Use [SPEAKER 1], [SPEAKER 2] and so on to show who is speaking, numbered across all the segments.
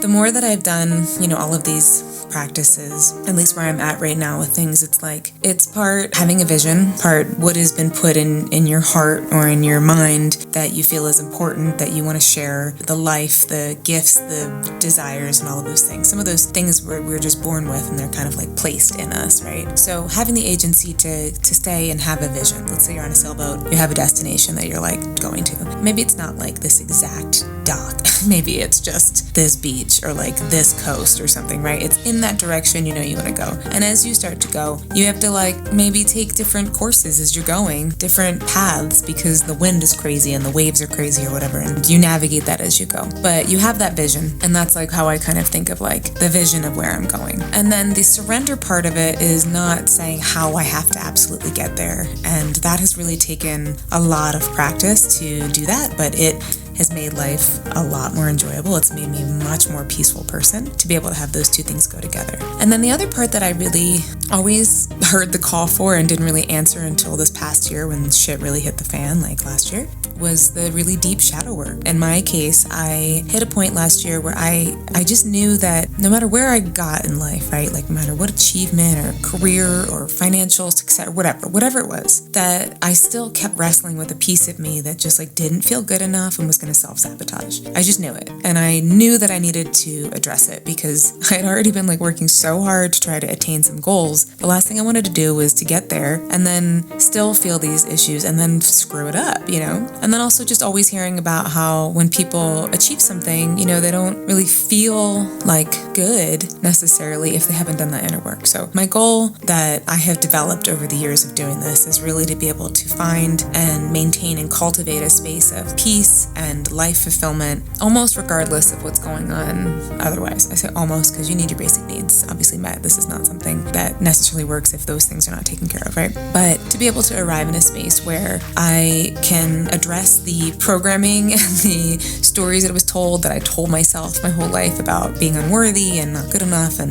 [SPEAKER 1] the more that I've done, all of these practices, at least where I'm at right now with things, it's part having a vision, part what has been put in your heart or in your mind that you feel is important, that you want to share, the life, the gifts, the desires, and all of those things. Some of those things we're just born with, and they're kind of like placed in us, right? So having the agency to stay and have a vision. Let's say you're on a sailboat, you have a destination that you're like going to. Maybe it's not like this exact dock. Maybe it's just this beach or like this coast or something, right? It's in that direction you want to go. And as you start to go, you have to like maybe take different courses as you're going, different paths, because the wind is crazy and the waves are crazy or whatever, and you navigate that as you go. But you have that vision, and that's like how I kind of think of like the vision of where I'm going. And then the surrender part of it is not saying how I have to absolutely get there. And that has really taken a lot of practice to do that, but it has made life a lot more enjoyable. It's made me a much more peaceful person to be able to have those two things go together. And then the other part that I really always heard the call for and didn't really answer until this past year when shit really hit the fan, like last year, was the really deep shadow work. In my case, I hit a point last year where I just knew that no matter where I got in life, right, like no matter what achievement or career or financial success or whatever it was, that I still kept wrestling with a piece of me that just like didn't feel good enough and was going to self-sabotage. I just knew it. And I knew that I needed to address it because I had already been like working so hard to try to attain some goals. The last thing I wanted to do was to get there and then still feel these issues and then screw it up, And then also just always hearing about how when people achieve something, they don't really feel like good necessarily if they haven't done that inner work. So my goal that I have developed over the years of doing this is really to be able to find and maintain and cultivate a space of peace and life fulfillment, almost regardless of what's going on otherwise. I say almost because you need your basic needs obviously met. This is not something that necessarily works if those things are not taken care of, right? But to be able to arrive in a space where I can address the programming and the stories that I was told, that I told myself my whole life about being unworthy and not good enough and,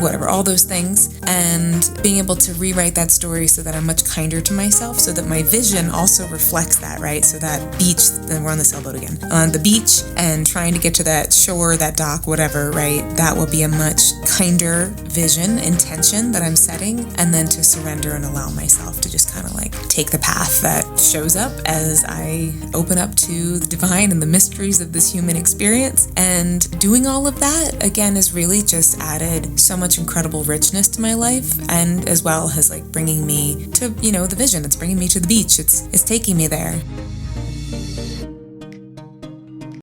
[SPEAKER 1] whatever, all those things, and being able to rewrite that story so that I'm much kinder to myself, so that my vision also reflects that, right? So that beach, then we're on the sailboat again, on the beach and trying to get to that shore, that dock, whatever, right? That will be a much kinder vision, intention that I'm setting, and then to surrender and allow myself to just kind of like take the path that shows up as I open up to the divine and the mysteries of this human experience. And doing all of that, again, has really just added so much incredible richness to my life, and as well as like bringing me to, the vision. It's bringing me to the beach. It's taking me there.